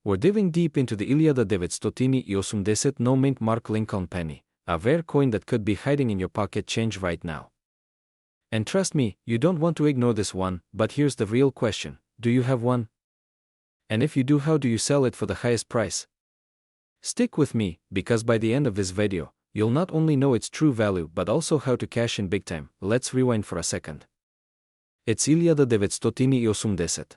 We're diving deep into the 1980 no mint mark Lincoln penny, a rare coin that could be hiding in your pocket change right now. And trust me, you don't want to ignore this one, but here's the real question: do you have one? And if you do, how do you sell it for the highest price? Stick with me, because by the end of this video, you'll not only know its true value but also how to cash in big time. Let's rewind for a second. It's 1980.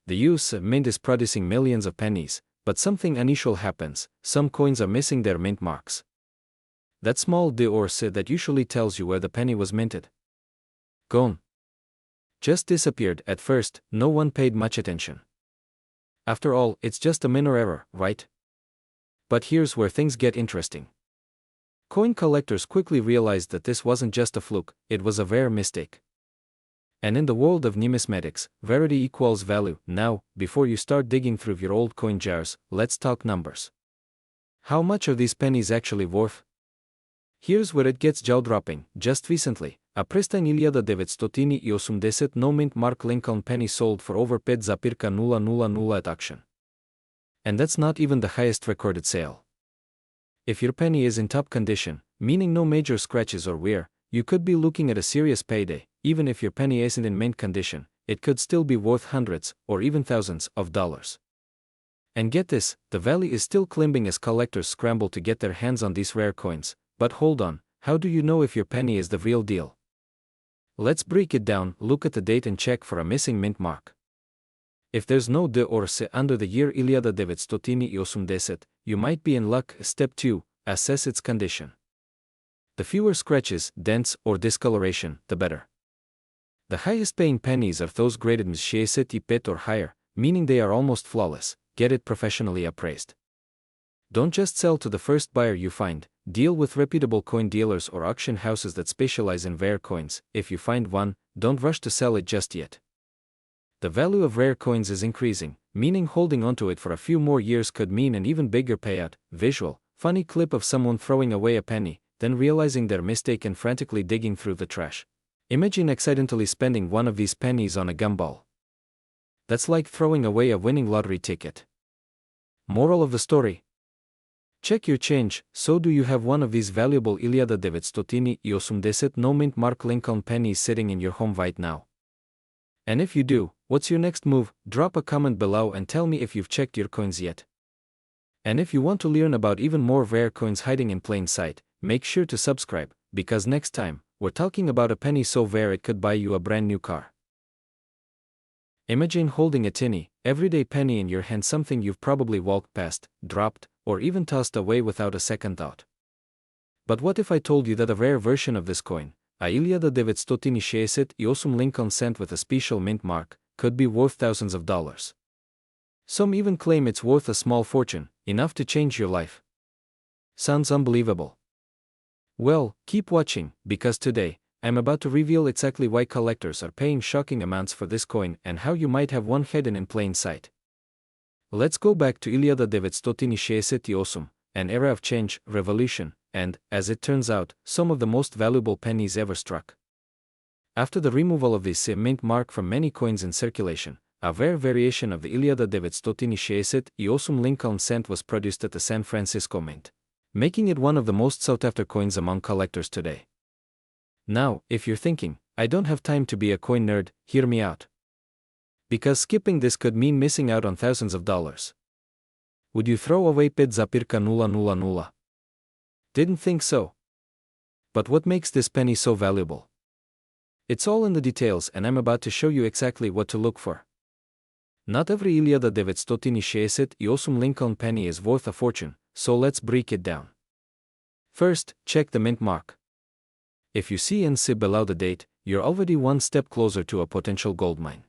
The US Mint is producing millions of pennies, but something unusual happens: some coins are missing their mint marks. That small de or C that usually tells you where the penny was minted. Gone. Just disappeared. At first, no one paid much attention. After all, it's just a minor error, right? But here's where things get interesting. Coin collectors quickly realized that this wasn't just a fluke, it was a rare mistake. And in the world of numismatics, rarity equals value. Now, before you start digging through your old coin jars, let's talk numbers. How much are these pennies actually worth? Here's where it gets jaw-dropping. Just recently, a pristine 1980 no mint mark Lincoln penny sold for over $5,000 at auction. And that's not even the highest recorded sale. If your penny is in top condition, meaning no major scratches or wear, you could be looking at a serious payday. Even if your penny isn't in mint condition, it could still be worth hundreds, or even thousands, of dollars. And get this, the value is still climbing as collectors scramble to get their hands on these rare coins. But hold on, how do you know if your penny is the real deal? Let's break it down. Look at the date and check for a missing mint mark. If there's no de or C under the year 1980, you might be in luck. Step 2. Assess its condition. The fewer scratches, dents, or discoloration, the better. The highest paying pennies are those graded Ms. or higher, meaning they are almost flawless. Get it professionally appraised. Don't just sell to the first buyer you find. Deal with reputable coin dealers or auction houses that specialize in rare coins. If you find one, don't rush to sell it just yet. The value of rare coins is increasing, meaning holding onto it for a few more years could mean an even bigger payout. Visual, funny clip of someone throwing away a penny, then realizing their mistake and frantically digging through the trash. Imagine accidentally spending one of these pennies on a gumball. That's like throwing away a winning lottery ticket. Moral of the story: check your change. So do you have one of these valuable 1980 no mint mark Lincoln pennies sitting in your home right now? And if you do, what's your next move? Drop a comment below and tell me if you've checked your coins yet. And if you want to learn about even more rare coins hiding in plain sight, make sure to subscribe, because next time, we're talking about a penny so rare it could buy you a brand new car. Imagine holding a tiny, everyday penny in your hand, something you've probably walked past, dropped, or even tossed away without a second thought. But what if I told you that a rare version of this coin, a 1980 Lincoln cent with a special mint mark, could be worth thousands of dollars? Some even claim it's worth a small fortune, enough to change your life. Sounds unbelievable. Well, keep watching, because today, I'm about to reveal exactly why collectors are paying shocking amounts for this coin and how you might have one hidden in plain sight. Let's go back to 1980, an era of change, revolution, and, as it turns out, some of the most valuable pennies ever struck. After the removal of this mint mark from many coins in circulation, a rare variation of the 1980 Lincoln cent was produced at the San Francisco Mint, making it one of the most sought-after coins among collectors today. Now, if you're thinking, I don't have time to be a coin nerd, hear me out. Because skipping this could mean missing out on thousands of dollars. Would you throw away $5,000? Didn't think so. But what makes this penny so valuable? It's all in the details, and I'm about to show you exactly what to look for. Not every 1980 Lincoln penny is worth a fortune, so let's break it down. First, check the mint mark. If you see NC below the date, you're already one step closer to a potential goldmine.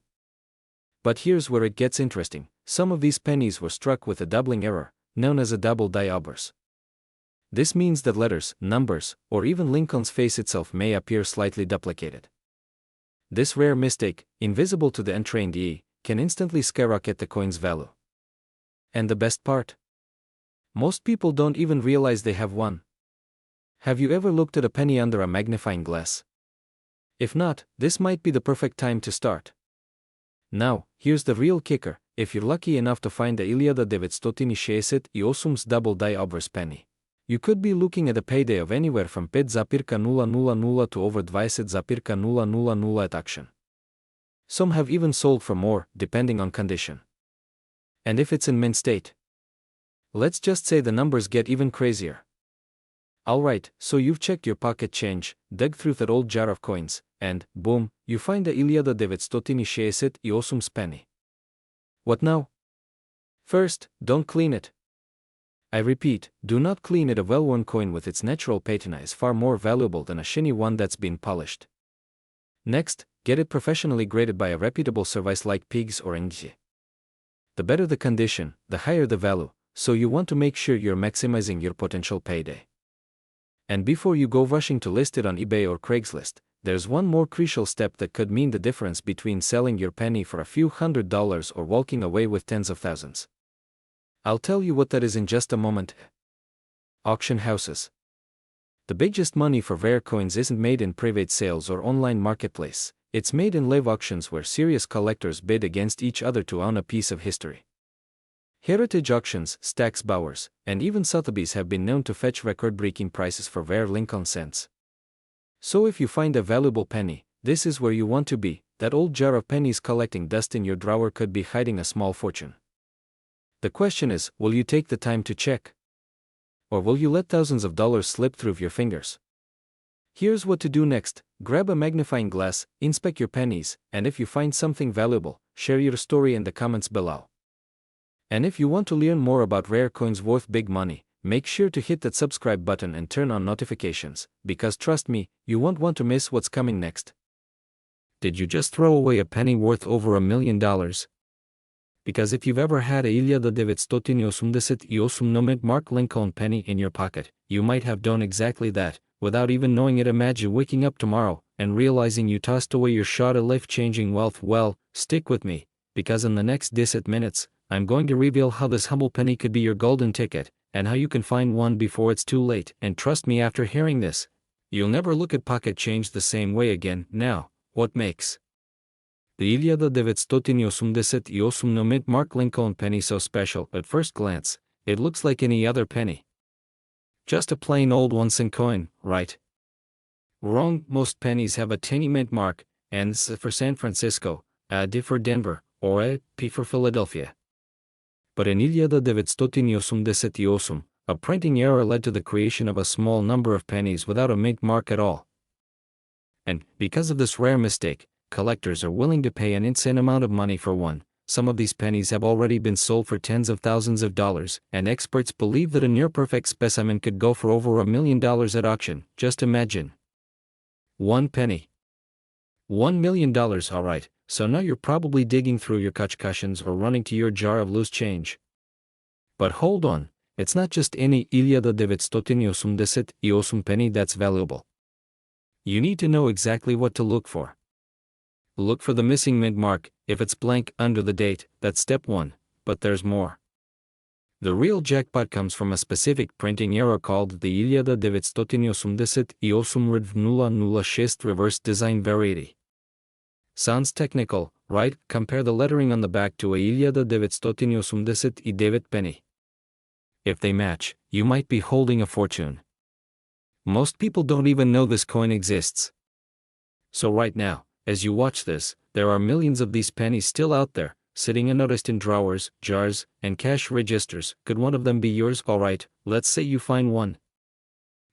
But here's where it gets interesting: some of these pennies were struck with a doubling error, known as a double die obverse. This means that letters, numbers, or even Lincoln's face itself may appear slightly duplicated. This rare mistake, invisible to the untrained eye, can instantly skyrocket the coin's value. And the best part? Most people don't even realize they have one. Have you ever looked at a penny under a magnifying glass? If not, this might be the perfect time to start. Now, here's the real kicker: if you're lucky enough to find the 1960 double die obverse penny, you could be looking at a payday of anywhere from 5,000 to over 20,000 at auction. Some have even sold for more, depending on condition. And if it's in mint state, let's just say the numbers get even crazier. Alright, so you've checked your pocket change, dug through that old jar of coins, and, boom, you find the 1960 penny. What now? First, don't clean it. I repeat, do not clean it. A well-worn coin with its natural patina is far more valuable than a shiny one that's been polished. Next, get it professionally graded by a reputable service like Pigs or Ng. The better the condition, the higher the value, so you want to make sure you're maximizing your potential payday. And before you go rushing to list it on eBay or Craigslist, there's one more crucial step that could mean the difference between selling your penny for a few $100s or walking away with tens of thousands. I'll tell you what that is in just a moment. Auction houses. The biggest money for rare coins isn't made in private sales or online marketplace, it's made in live auctions where serious collectors bid against each other to own a piece of history. Heritage auctions, Stack's Bowers, and even Sotheby's have been known to fetch record-breaking prices for rare Lincoln cents. So if you find a valuable penny, this is where you want to be. That old jar of pennies collecting dust in your drawer could be hiding a small fortune. The question is, will you take the time to check? Or will you let thousands of dollars slip through your fingers? Here's what to do next: grab a magnifying glass, inspect your pennies, and if you find something valuable, share your story in the comments below. And if you want to learn more about rare coins worth big money, make sure to hit that subscribe button and turn on notifications, because trust me, you won't want to miss what's coming next. Did you just throw away a penny worth over $1 million? Because if you've ever had a 1960 no-mint Mark Lincoln penny in your pocket, you might have done exactly that, without even knowing it. Imagine waking up tomorrow and realizing you tossed away your shot at life-changing wealth. Well, stick with me, because in the next 10 minutes, I'm going to reveal how this humble penny could be your golden ticket, and how you can find one before it's too late. And trust me, after hearing this, you'll never look at pocket change the same way again. Now, what makes the 1960 no-mint Mark Lincoln penny so special? At first glance, it looks like any other penny. Just a plain old 1-cent coin, right? Wrong. Most pennies have a tiny mint mark, and S for San Francisco, a D for Denver, or a P for Philadelphia. But in 1960, a printing error led to the creation of a small number of pennies without a mint mark at all. And, because of this rare mistake, collectors are willing to pay an insane amount of money for one. Some of these pennies have already been sold for tens of thousands of dollars, and experts believe that a near-perfect specimen could go for over $1 million at auction. Just imagine. One penny. $1 million. Alright, so now you're probably digging through your couch cushions or running to your jar of loose change. But hold on, it's not just any 1960 penny that's valuable. You need to know exactly what to look for. Look for the missing mint mark. If it's blank under the date, that's step 1, but there's more. The real jackpot comes from a specific printing error called the 1960 reverse design variety. Sounds technical, right? Compare the lettering on the back to a 1960 penny. If they match, you might be holding a fortune. Most people don't even know this coin exists. So right now, as you watch this, there are millions of these pennies still out there, sitting unnoticed in drawers, jars, and cash registers. Could one of them be yours? Alright, let's say you find one.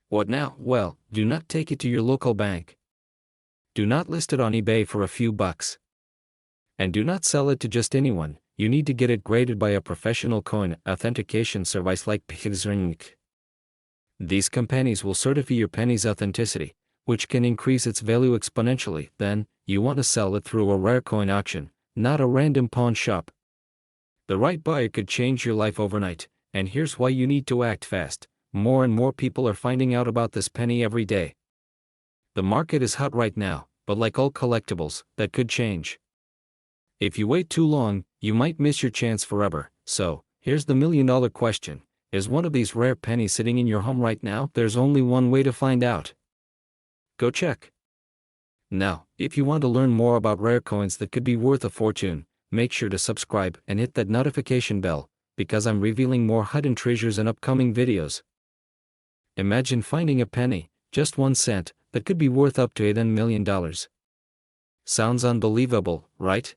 What now? Well, do not take it to your local bank. Do not list it on eBay for a few bucks. And do not sell it to just anyone. You need to get it graded by a professional coin authentication service like Pennies. These companies will certify your penny's authenticity, which can increase its value exponentially. Then, you want to sell it through a rare coin auction, not a random pawn shop. The right buyer could change your life overnight, and here's why you need to act fast. More and more people are finding out about this penny every day. The market is hot right now, but like all collectibles, that could change. If you wait too long, you might miss your chance forever. So, here's the $1,000,000 question. Is one of these rare pennies sitting in your home right now? There's only one way to find out. Go check. Now, if you want to learn more about rare coins that could be worth a fortune, make sure to subscribe and hit that notification bell, because I'm revealing more hidden treasures in upcoming videos. Imagine finding a penny, just 1 cent, that could be worth up to $8 million. Sounds unbelievable, right?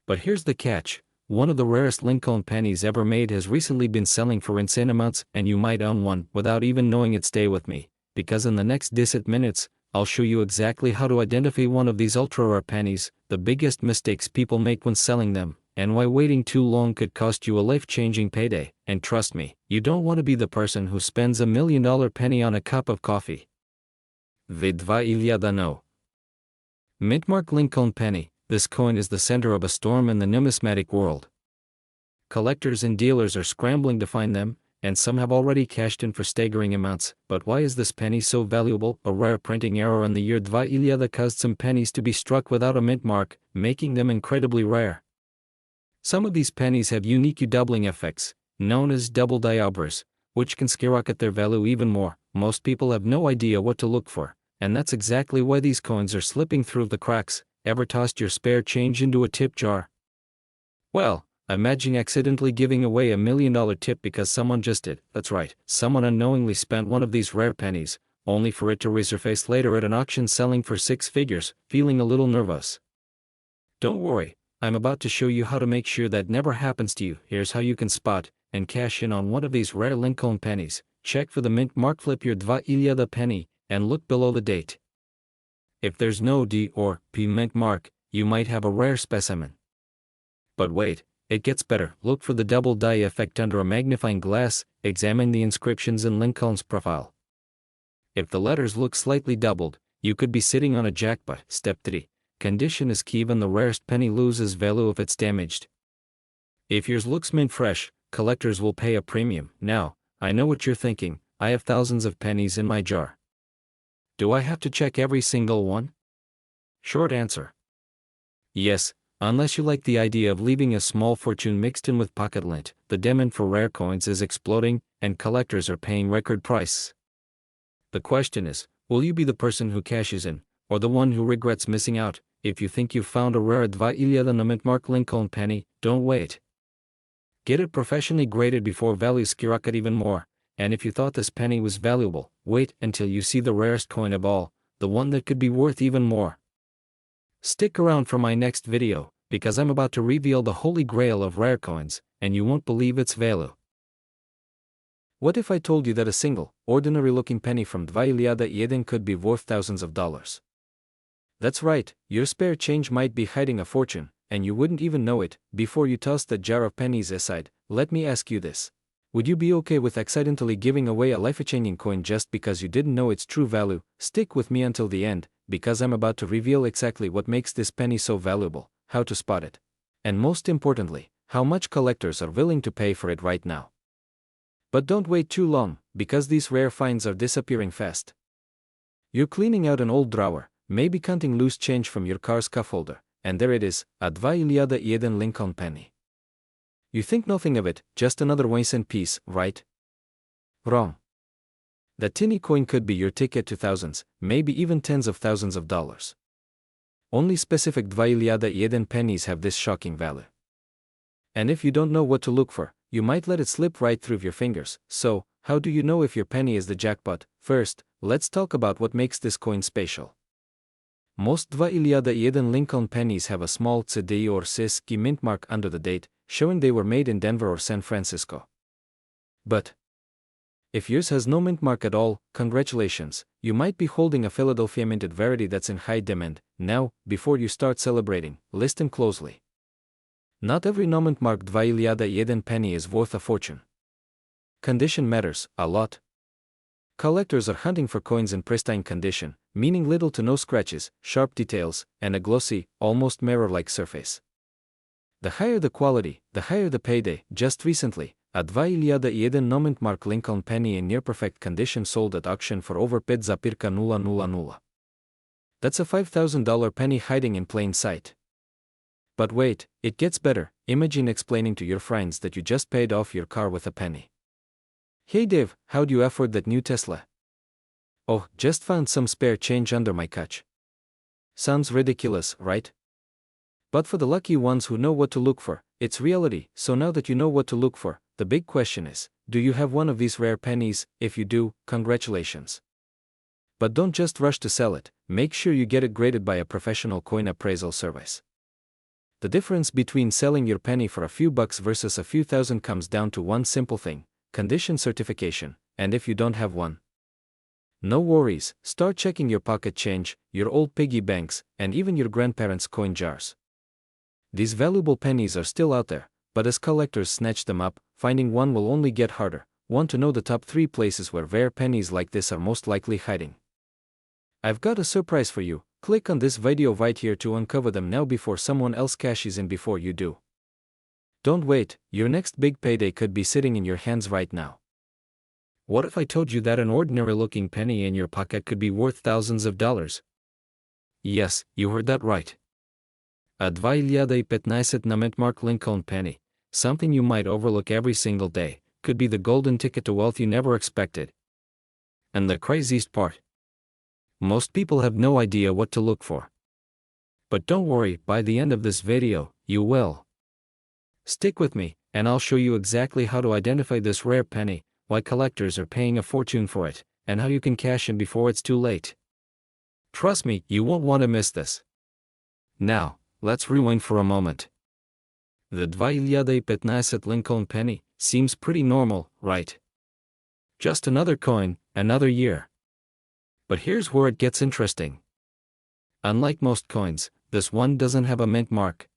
But here's the catch. One of the rarest Lincoln pennies ever made has recently been selling for insane amounts, and you might own one without even knowing it. Stay with me, because in the next 10 minutes, I'll show you exactly how to identify one of these ultra-rare pennies, the biggest mistakes people make when selling them, and why waiting too long could cost you a life-changing payday. And trust me, you don't want to be the person who spends $1 million penny on a cup of coffee. The dva iljada no. Mintmark Lincoln penny. This coin is the center of a storm in the numismatic world. Collectors and dealers are scrambling to find them, and some have already cashed in for staggering amounts. But why is this penny so valuable? A rare printing error in the year dva iljada caused some pennies to be struck without a mint mark, making them incredibly rare. Some of these pennies have unique doubling effects, known as double diopters, which can skyrocket their value even more. Most people have no idea what to look for, and that's exactly why these coins are slipping through the cracks. Ever tossed your spare change into a tip jar? Well, imagine accidentally giving away $1 million tip because someone just did. That's right, someone unknowingly spent one of these rare pennies, only for it to resurface later at an auction selling for 6 figures, feeling a little nervous. Don't worry, I'm about to show you how to make sure that never happens to you. Here's how you can spot and cash in on one of these rare Lincoln pennies. Check for the mint mark, flip your dva iljada penny, and look below the date. If there's no D or P mint mark, you might have a rare specimen. But wait, it gets better. Look for the double die effect under a magnifying glass. Examine the inscriptions in Lincoln's profile. If the letters look slightly doubled, you could be sitting on a jackpot. Step 3. Condition is key. Even the rarest penny loses value if it's damaged. If yours looks mint fresh, collectors will pay a premium. Now, I know what you're thinking. I have thousands of pennies in my jar. Do I have to check every single one? Short answer. Yes, unless you like the idea of leaving a small fortune mixed in with pocket lint. The demand for rare coins is exploding, and collectors are paying record prices. The question is, will you be the person who cashes in, or the one who regrets missing out? If you think you've found a rare dva iljada mintmark Lincoln penny, don't wait. Get it professionally graded before values skyrocket even more. And if you thought this penny was valuable, wait until you see the rarest coin of all, the one that could be worth even more. Stick around for my next video, because I'm about to reveal the holy grail of rare coins, and you won't believe its value. What if I told you that a single, ordinary-looking penny from dva iljada jeden could be worth thousands of dollars? That's right, your spare change might be hiding a fortune, and you wouldn't even know it. Before you toss that jar of pennies aside, let me ask you this. Would you be okay with accidentally giving away a life-changing coin just because you didn't know its true value? Stick with me until the end, because I'm about to reveal exactly what makes this penny so valuable, how to spot it, and most importantly, how much collectors are willing to pay for it right now. But don't wait too long, because these rare finds are disappearing fast. You're cleaning out an old drawer, maybe counting loose change from your car's cuff holder, and there it is, a dva iljada jeden Lincoln penny. You think nothing of it, just another 1 cent piece, right? Wrong. That tiny coin could be your ticket to thousands, maybe even tens of thousands of dollars. Only specific dva iljada jeden pennies have this shocking value. And if you don't know what to look for, you might let it slip right through your fingers. So, how do you know if your penny is the jackpot? First, let's talk about what makes this coin special. Most dva iljada jeden Lincoln pennies have a small CD or CISC mint mark under the date, showing they were made in Denver or San Francisco. But if yours has no mint mark at all, congratulations, you might be holding a Philadelphia minted variety that's in high demand. Now, before you start celebrating, listen closely. Not every no-mint marked dva iljada jeden penny is worth a fortune. Condition matters a lot. Collectors are hunting for coins in pristine condition, meaning little to no scratches, sharp details, and a glossy, almost mirror-like surface. The higher the quality, the higher the payday. Just recently, a dva iljada jeden no-mint mark Lincoln penny in near-perfect condition sold at auction for over 5,000. That's a $5,000 penny hiding in plain sight. But wait, it gets better. Imagine explaining to your friends that you just paid off your car with a penny. Hey Dave, how'd you afford that new Tesla? Oh, just found some spare change under my couch. Sounds ridiculous, right? But for the lucky ones who know what to look for, it's reality. So now that you know what to look for, the big question is, do you have one of these rare pennies? If you do, congratulations. But don't just rush to sell it, make sure you get it graded by a professional coin appraisal service. The difference between selling your penny for a few bucks versus a few thousand comes down to one simple thing: condition certification. And if you don't have one, no worries, start checking your pocket change, your old piggy banks, and even your grandparents' coin jars. These valuable pennies are still out there, but as collectors snatch them up, finding one will only get harder. Want to know the top 3 places where rare pennies like this are most likely hiding? I've got a surprise for you. Click on this video right here to uncover them now before someone else cashes in before you do. Don't wait, your next big payday could be sitting in your hands right now. What if I told you that an ordinary-looking penny in your pocket could be worth thousands of dollars? Yes, you heard that right. A 2015 na mint Mark Lincoln penny, something you might overlook every single day, could be the golden ticket to wealth you never expected. And the craziest part? Most people have no idea what to look for. But don't worry, by the end of this video, you will. Stick with me, and I'll show you exactly how to identify this rare penny, why collectors are paying a fortune for it, and how you can cash in before it's too late. Trust me, you won't want to miss this. Now, let's rewind for a moment. The 2015 Lincoln penny seems pretty normal, right? Just another coin, another year. But here's where it gets interesting. Unlike most coins, this one doesn't have a mint mark.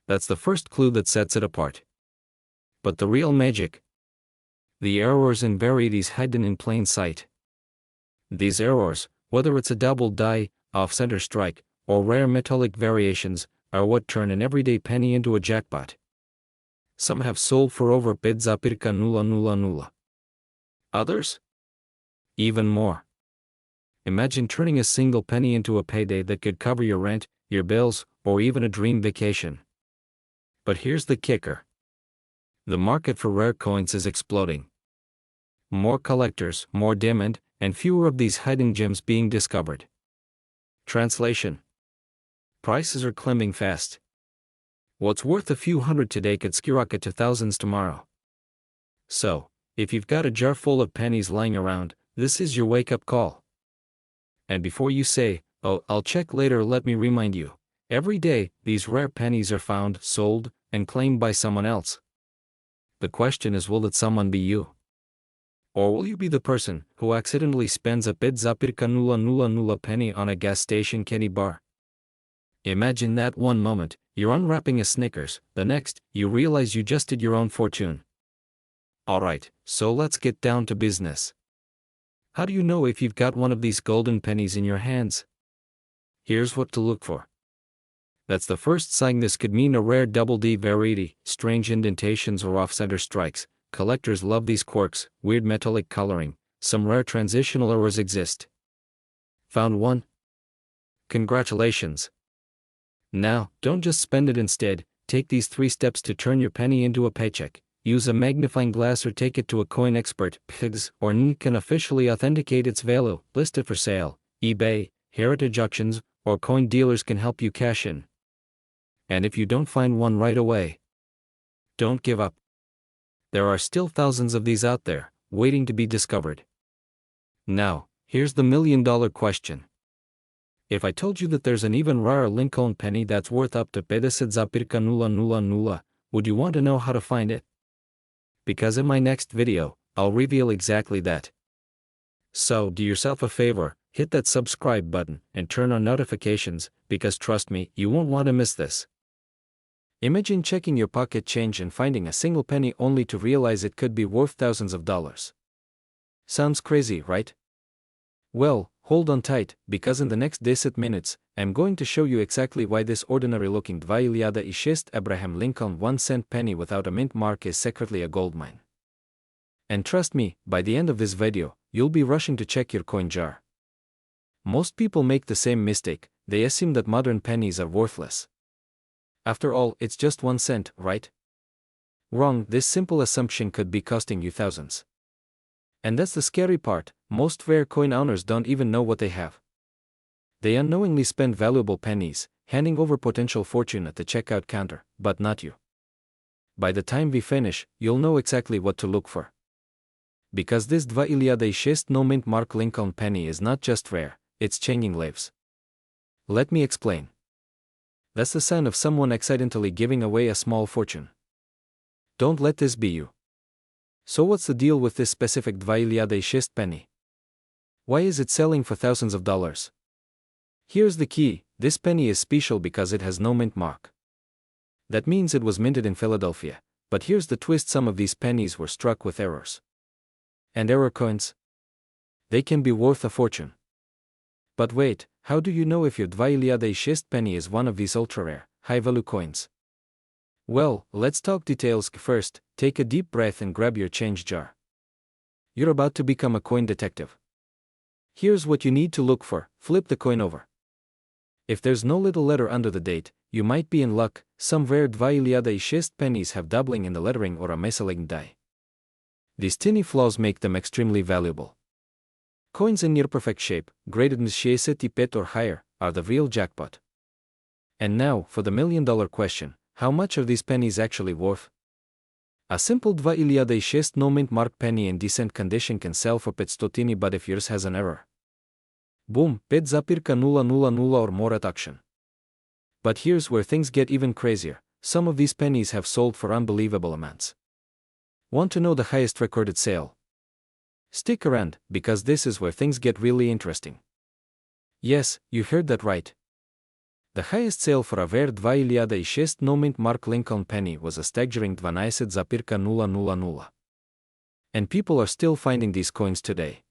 That's the first clue that sets it apart. But the real magic? The errors and varieties hidden in plain sight. These errors, whether it's a double die, off-center strike, or rare metallic variations, are what turn an everyday penny into a jackpot. Some have sold for over 0.000. Others? Even more. Imagine turning a single penny into a payday that could cover your rent, your bills, or even a dream vacation. But here's the kicker. The market for rare coins is exploding. More collectors, more demand, and fewer of these hidden gems being discovered. Translation: prices are climbing fast. What's worth a few hundred today could skyrocket to thousands tomorrow. So, if you've got a jar full of pennies lying around, this is your wake-up call. And before you say, "Oh, I'll check later," let me remind you. Every day, these rare pennies are found, sold, and claimed by someone else. The question is, will that someone be you? Or will you be the person who accidentally spends a 0.000 penny on a gas station candy bar? Imagine that one moment, you're unwrapping a Snickers, the next, you realize you just did your own fortune. Alright, so let's get down to business. How do you know if you've got one of these golden pennies in your hands? Here's what to look for. That's the first sign. This could mean a rare double D variety, strange indentations or off-center strikes. Collectors love these quirks, weird metallic coloring. Some rare transitional errors exist. Found one? Congratulations. Now, don't just spend it. Instead, take these 3 steps to turn your penny into a paycheck. Use a magnifying glass or take it to a coin expert. PIGS or NN can officially authenticate its value. List it for sale. eBay, heritage auctions, or coin dealers can help you cash in. And if you don't find one right away, don't give up. There are still thousands of these out there, waiting to be discovered. Now, here's the million-dollar question. If I told you that there's an even rarer Lincoln penny that's worth up to 0.000, would you want to know how to find it? Because in my next video, I'll reveal exactly that. So do yourself a favor, hit that subscribe button and turn on notifications, because trust me, you won't want to miss this. Imagine checking your pocket change and finding a single penny only to realize it could be worth thousands of dollars. Sounds crazy, right? Well, hold on tight, because in the next 10 minutes, I'm going to show you exactly why this ordinary-looking 2006 Abraham Lincoln 1-cent penny without a mint mark is secretly a goldmine. And trust me, by the end of this video, you'll be rushing to check your coin jar. Most people make the same mistake. They assume that modern pennies are worthless. After all, it's just 1 cent, right? Wrong. This simple assumption could be costing you thousands. And that's the scary part, most rare coin owners don't even know what they have. They unknowingly spend valuable pennies, handing over potential fortune at the checkout counter, but not you. By the time we finish, you'll know exactly what to look for. Because this 2006 no-mint Mark Lincoln penny is not just rare, it's changing lives. Let me explain. That's the sound of someone accidentally giving away a small fortune. Don't let this be you. So what's the deal with this specific 2006 penny? Why is it selling for thousands of dollars? Here's the key, this penny is special because it has no mint mark. That means it was minted in Philadelphia, but here's the twist: some of these pennies were struck with errors. And error coins? They can be worth a fortune. But wait, how do you know if your 2006 penny is one of these ultra-rare, high-value coins? Well, let's talk details first. Take a deep breath and grab your change jar. You're about to become a coin detective. Here's what you need to look for: flip the coin over. If there's no little letter under the date, you might be in luck. Some rare 2006 pennies have doubling in the lettering or a misaligned die. These tiny flaws make them extremely valuable. Coins in near-perfect shape, graded in 65 or higher, are the real jackpot. And now, for the million-dollar question, how much are these pennies actually worth? A simple 2006 no-mint mark penny in decent condition can sell for 500, but if yours has an error, boom, 5,000 or more at auction. But here's where things get even crazier: some of these pennies have sold for unbelievable amounts. Want to know the highest recorded sale? Stick around, because this is where things get really interesting. Yes, you heard that right. The highest sale for a rare 2006 no-mint Mark Lincoln penny was a staggering 12,000. And people are still finding these coins today.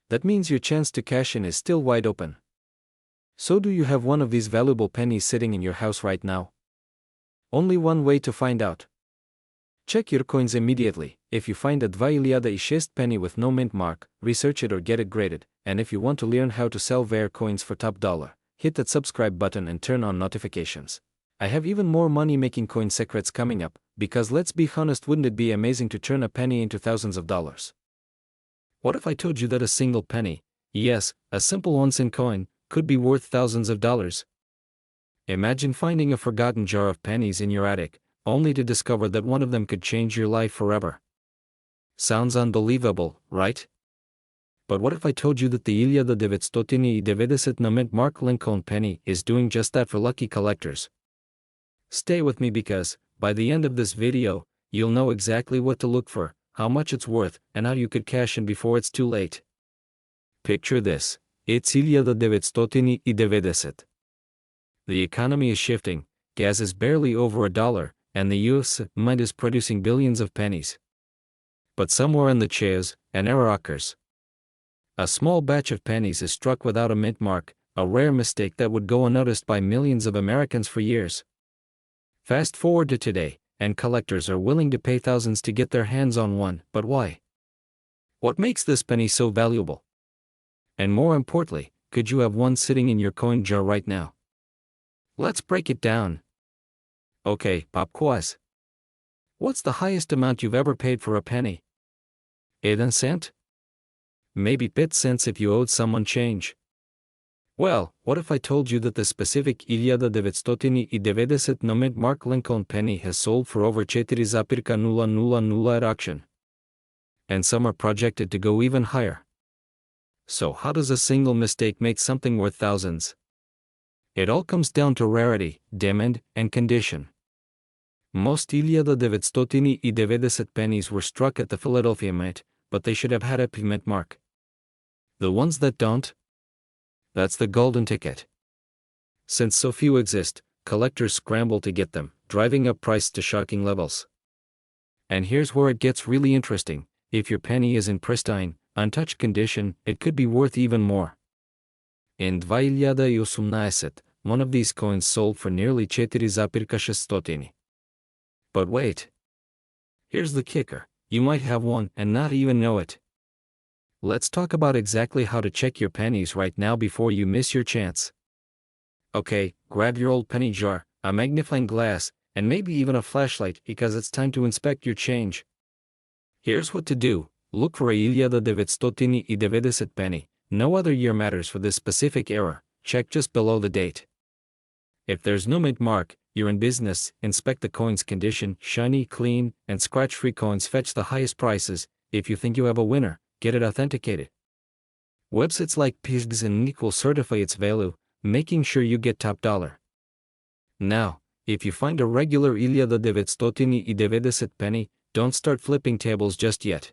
That means your chance to cash in is still wide open. So do you have one of these valuable pennies sitting in your house right now? Only one way to find out. Check your coins immediately. If you find a 2006 penny with no mint mark, research it or get it graded. And if you want to learn how to sell rare coins for top dollar, hit that subscribe button and turn on notifications. I have even more money-making coin secrets coming up, because let's be honest, wouldn't it be amazing to turn a penny into thousands of dollars? What if I told you that a single penny, yes, a simple 1-cent coin, could be worth thousands of dollars? Imagine finding a forgotten jar of pennies in your attic, only to discover that one of them could change your life forever. Sounds unbelievable, right? But what if I told you that the 1990 no-mint Mark Lincoln penny is doing just that for lucky collectors? Stay with me, because, by the end of this video, you'll know exactly what to look for, how much it's worth, and how you could cash in before it's too late. Picture this. It's 1990. The economy is shifting, gas is barely over $1, and the US Mint is producing billions of pennies. But somewhere in the chaos, an error occurs. A small batch of pennies is struck without a mint mark, a rare mistake that would go unnoticed by millions of Americans for years. Fast forward to today, and collectors are willing to pay thousands to get their hands on one. But why? What makes this penny so valuable? And more importantly, could you have one sitting in your coin jar right now? Let's break it down. Okay, pop quiz. What's the highest amount you've ever paid for a penny? 1 cent? Maybe 5 cents if you owed someone change. Well, what if I told you that the specific 1990 no-mint Mark Lincoln penny has sold for over 4,000 at auction? And some are projected to go even higher. So how does a single mistake make something worth thousands? It all comes down to rarity, demand, and condition. Most 1990 pennies were struck at the Philadelphia Mint, but they should have had a mint mark. The ones that don't? That's the golden ticket. Since so few exist, collectors scramble to get them, driving up price to shocking levels. And here's where it gets really interesting: if your penny is in pristine, untouched condition, it could be worth even more. In 2018, one of these coins sold for nearly 4,600. But wait. Here's the kicker: you might have one and not even know it. Let's talk about exactly how to check your pennies right now before you miss your chance. Okay, grab your old penny jar, a magnifying glass, and maybe even a flashlight, because it's time to inspect your change. Here's what to do: look for a 1990 penny. No other year matters for this specific error. Check just below the date. If there's no mint mark, you're in business. Inspect the coin's condition. Shiny, clean, and scratch-free coins fetch the highest prices. If you think you have a winner, get it authenticated. Websites like Pennies and Nick will certify its value, making sure you get top dollar. Now, if you find a regular 1990 penny, don't start flipping tables just yet.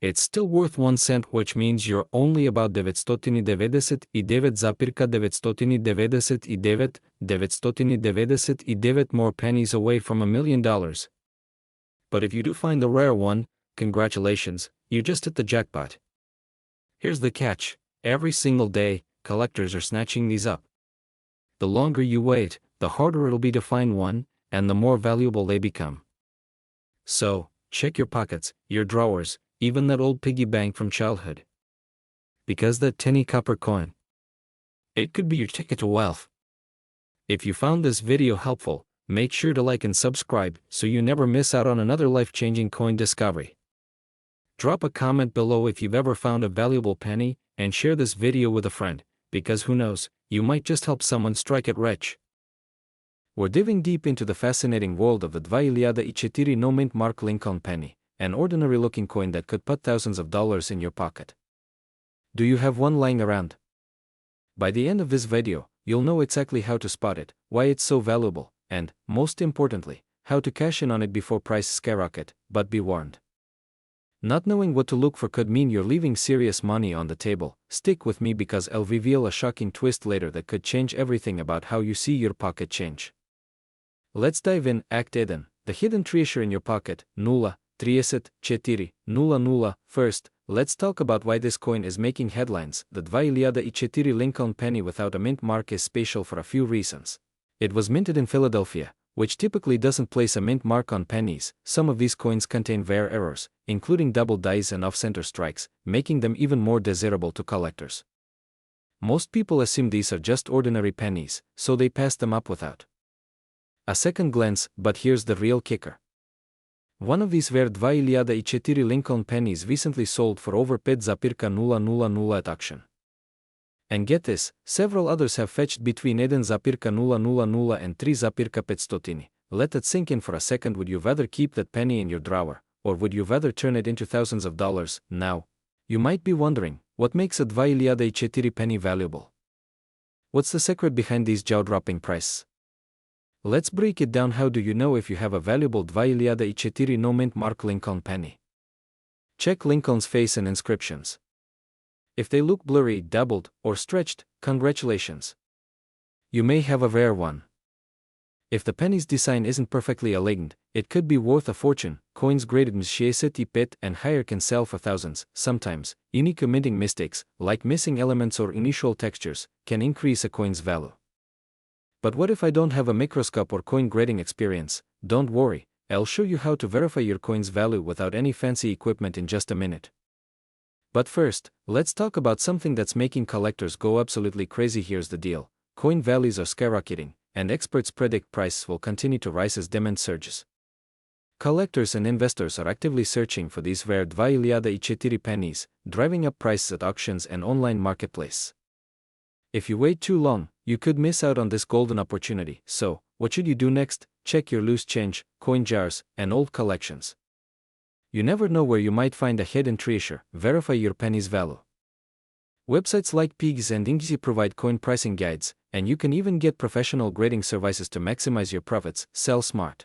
It's still worth 1 cent, which means you're only about 999,999 more pennies away from $1 million. But if you do find the rare one, congratulations, you just hit the jackpot. Here's the catch: every single day, collectors are snatching these up. The longer you wait, the harder it'll be to find one, and the more valuable they become. So, check your pockets, your drawers, even that old piggy bank from childhood. Because that tiny copper coin, it could be your ticket to wealth. If you found this video helpful, make sure to like and subscribe so you never miss out on another life-changing coin discovery. Drop a comment below if you've ever found a valuable penny, and share this video with a friend, because who knows, you might just help someone strike it rich. We're diving deep into the fascinating world of the 2004 no mint mark Lincoln penny, an ordinary-looking coin that could put thousands of dollars in your pocket. Do you have one lying around? By the end of this video, you'll know exactly how to spot it, why it's so valuable, and, most importantly, how to cash in on it before prices skyrocket. But be warned. Not knowing what to look for could mean you're leaving serious money on the table. Stick with me because I'll reveal a shocking twist later that could change everything about how you see your pocket change. Let's dive in. Act 1. The hidden treasure in your pocket. 03400. First, let's talk about why this coin is making headlines. The 2004 Lincoln penny without a mint mark is special for a few reasons. It was minted in Philadelphia, which typically doesn't place a mint mark on pennies. Some of these coins contain rare errors, including double dice and off-center strikes, making them even more desirable to collectors. Most people assume these are just ordinary pennies, so they pass them up without a second glance. But here's the real kicker. One of these rare 2004 Lincoln pennies recently sold for over $0.000 at auction. And get this, several others have fetched between $1.000 and $3.500. Let that sink in for a second. Would you rather keep that penny in your drawer, or would you rather turn it into thousands of dollars? Now, you might be wondering, what makes a 2004 penny valuable? What's the secret behind these jaw-dropping prices? Let's break it down. How do you know if you have a valuable 2004 no mint mark Lincoln penny? Check Lincoln's face and inscriptions. If they look blurry, dabbled, or stretched, congratulations. You may have a rare one. If the penny's design isn't perfectly elegant, it could be worth a fortune. Coins graded MSCI and higher can sell for thousands. Sometimes, unique minting mistakes, like missing elements or unusual textures, can increase a coin's value. But what if I don't have a microscope or coin grading experience? Don't worry, I'll show you how to verify your coin's value without any fancy equipment in just a minute. But first, let's talk about something that's making collectors go absolutely crazy. Here's the deal: coin values are skyrocketing, and experts predict prices will continue to rise as demand surges. Collectors and investors are actively searching for these rare 2004 pennies, driving up prices at auctions and online marketplaces. If you wait too long, you could miss out on this golden opportunity. So, what should you do next? Check your loose change, coin jars, and old collections. You never know where you might find a hidden treasure. Verify your penny's value. Websites like Pennies and Inksy provide coin pricing guides, and you can even get professional grading services to maximize your profits. Sell smart.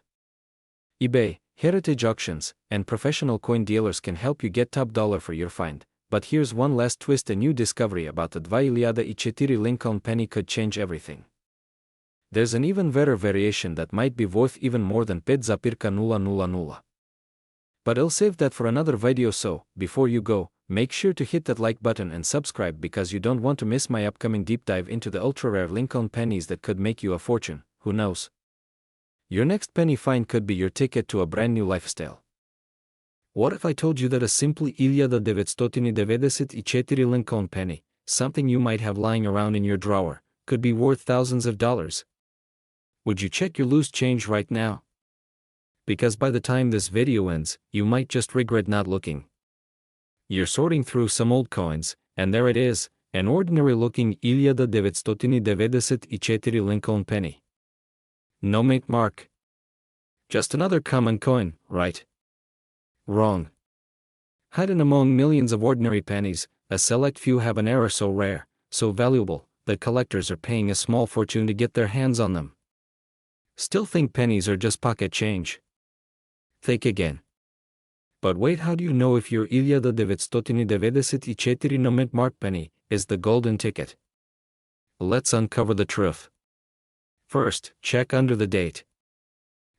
eBay, heritage auctions, and professional coin dealers can help you get top dollar for your find. But here's one last twist: a new discovery about the 2004 Lincoln penny could change everything. There's an even rarer variation that might be worth even more than $0.000. But I'll save that for another video. So, before you go, make sure to hit that like button and subscribe because you don't want to miss my upcoming deep dive into the ultra-rare Lincoln pennies that could make you a fortune. Who knows? Your next penny find could be your ticket to a brand new lifestyle. What if I told you that a simple 1994 Lincoln penny, something you might have lying around in your drawer, could be worth thousands of dollars? Would you check your loose change right now? Because by the time this video ends, you might just regret not looking. You're sorting through some old coins, and there it is, an ordinary-looking 1994 Lincoln penny. No mint mark. Just another common coin, right? Wrong. Hidden among millions of ordinary pennies, a select few have an error so rare, so valuable, that collectors are paying a small fortune to get their hands on them. Still think pennies are just pocket change? Think again. But wait, how do you know if your 1994 no mint mark penny is the golden ticket? Let's uncover the truth. First, check under the date.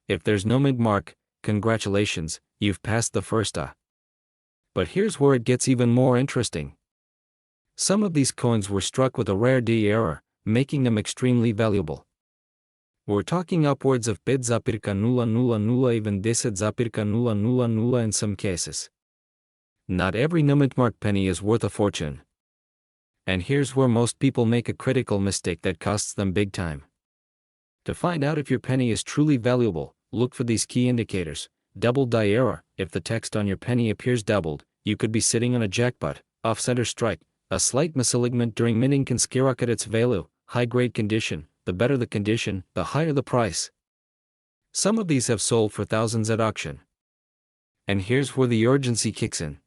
If there's no mint mark, congratulations, you've passed the first But here's where it gets even more interesting. Some of these coins were struck with a rare D error, making them extremely valuable. We're talking upwards of 5,000 even 10,000 in some cases. Not every no mint mark penny is worth a fortune. And here's where most people make a critical mistake that costs them big time. To find out if your penny is truly valuable, look for these key indicators. Double die error. If the text on your penny appears doubled, you could be sitting on a jackpot. Off-center strike. A slight misalignment during minting can skyrocket its value. High-grade condition. The better the condition, the higher the price. Some of these have sold for thousands at auction. And here's where the urgency kicks in.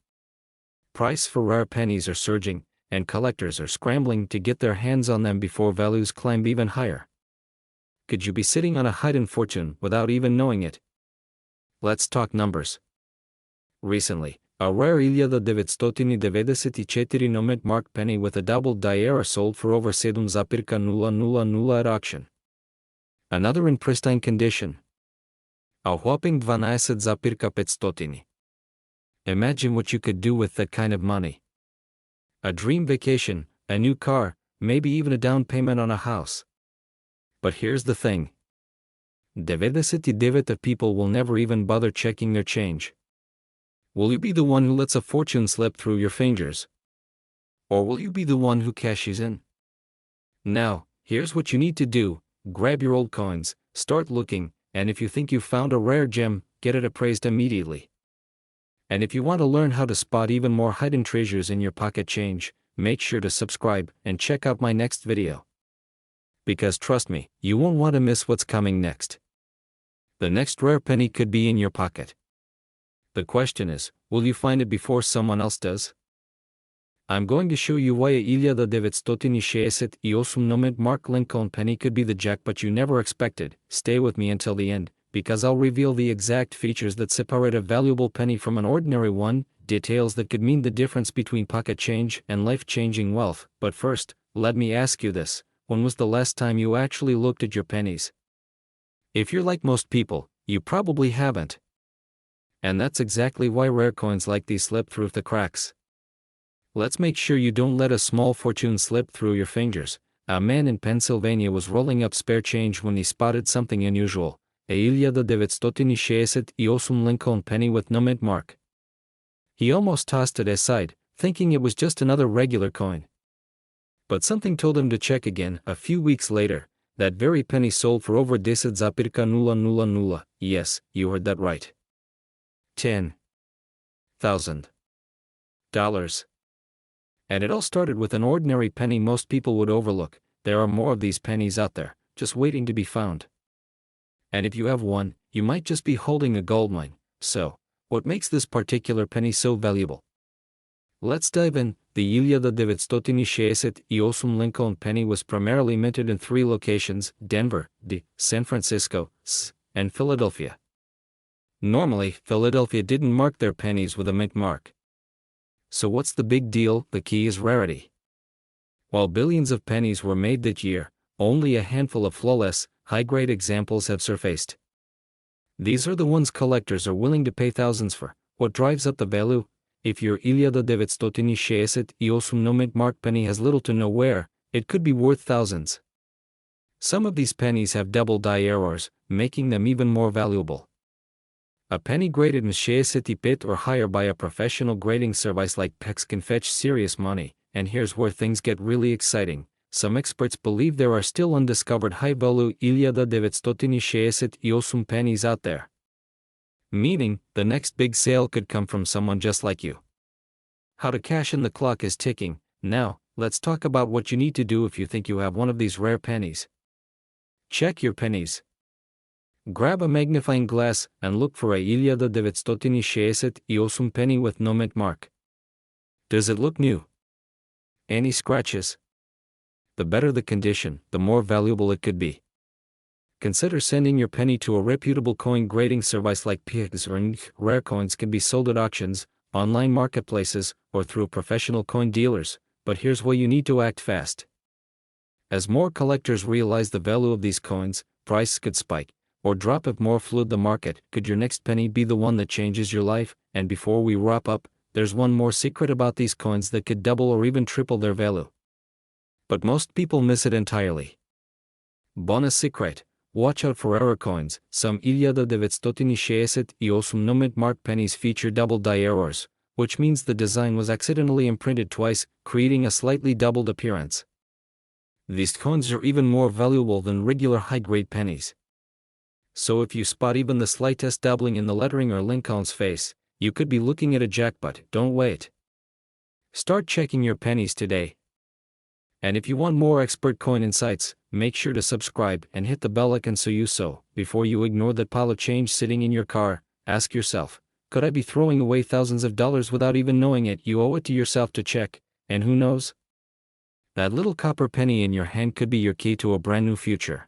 Price for rare pennies are surging, and collectors are scrambling to get their hands on them before values climb even higher. Could you be sitting on a hidden fortune without even knowing it? Let's talk numbers. Recently, a rare 1994 no mint mark penny with a double die error sold for over 7,000 at auction. Another in pristine condition. A whopping 12,500. Imagine what you could do with that kind of money. A dream vacation, a new car, maybe even a down payment on a house. But here's the thing. 99% of people will never even bother checking their change. Will you be the one who lets a fortune slip through your fingers? Or will you be the one who cashes in? Now, here's what you need to do. Grab your old coins, start looking, and if you think you've found a rare gem, get it appraised immediately. And if you want to learn how to spot even more hidden treasures in your pocket change, make sure to subscribe and check out my next video. Because trust me, you won't want to miss what's coming next. The next rare penny could be in your pocket. The question is, will you find it before someone else does? I'm going to show you why a 1998 no mint mark Lincoln penny could be the jackpot you never expected. Stay with me until the end, because I'll reveal the exact features that separate a valuable penny from an ordinary one, details that could mean the difference between pocket change and life-changing wealth. But first, let me ask you this. When was the last time you actually looked at your pennies? If you're like most people, you probably haven't. And that's exactly why rare coins like these slip through the cracks. Let's make sure you don't let a small fortune slip through your fingers. A man in Pennsylvania was rolling up spare change when he spotted something unusual. A 1998 Lincoln penny with no mint mark. He almost tossed it aside, thinking it was just another regular coin. But something told him to check again. A few weeks later, that very penny sold for over 10,000. Yes, you heard that right. $10,000. And it all started with an ordinary penny most people would overlook. There are more of these pennies out there, just waiting to be found. And if you have one, you might just be holding a goldmine. So, what makes this particular penny so valuable? Let's dive in. The 1998 Lincoln penny was primarily minted in 3 locations: Denver, San Francisco, and Philadelphia. Normally, Philadelphia didn't mark their pennies with a mint mark. So what's the big deal? The key is rarity. While billions of pennies were made that year, only a handful of flawless, high-grade examples have surfaced. These are the ones collectors are willing to pay thousands for. What drives up the value? If your 1998 no mint mark penny has little to no wear, it could be worth thousands. Some of these pennies have double die errors, making them even more valuable. A penny graded $98 or higher by a professional grading service like PEX can fetch serious money, and here's where things get really exciting. Some experts believe there are still undiscovered high-value 1998 pennies out there. Meaning, the next big sale could come from someone just like you. How to cash in? The clock is ticking. Now, let's talk about what you need to do if you think you have one of these rare pennies. Check your pennies. Grab a magnifying glass and look for a 1968 penny with no mint mark. Does it look new? Any scratches? The better the condition, the more valuable it could be. Consider sending your penny to a reputable coin grading service like Pennies or Millionaier. Rare coins can be sold at auctions, online marketplaces, or through professional coin dealers, but here's where you need to act fast. As more collectors realize the value of these coins, prices could spike or drop if more flood the market. Could your next penny be the one that changes your life? And before we wrap up, there's one more secret about these coins that could double or even triple their value. But most people miss it entirely. Bonus secret: watch out for error coins. Some 1968 no mint mark pennies feature double die errors, which means the design was accidentally imprinted twice, creating a slightly doubled appearance. These coins are even more valuable than regular high-grade pennies. So if you spot even the slightest doubling in the lettering or Lincoln's face, you could be looking at a jackpot. Don't wait. Start checking your pennies today. And if you want more expert coin insights, make sure to subscribe and hit the bell icon so before you ignore that pile of change sitting in your car, ask yourself, could I be throwing away thousands of dollars without even knowing it? You owe it to yourself to check, and who knows? That little copper penny in your hand could be your key to a brand new future.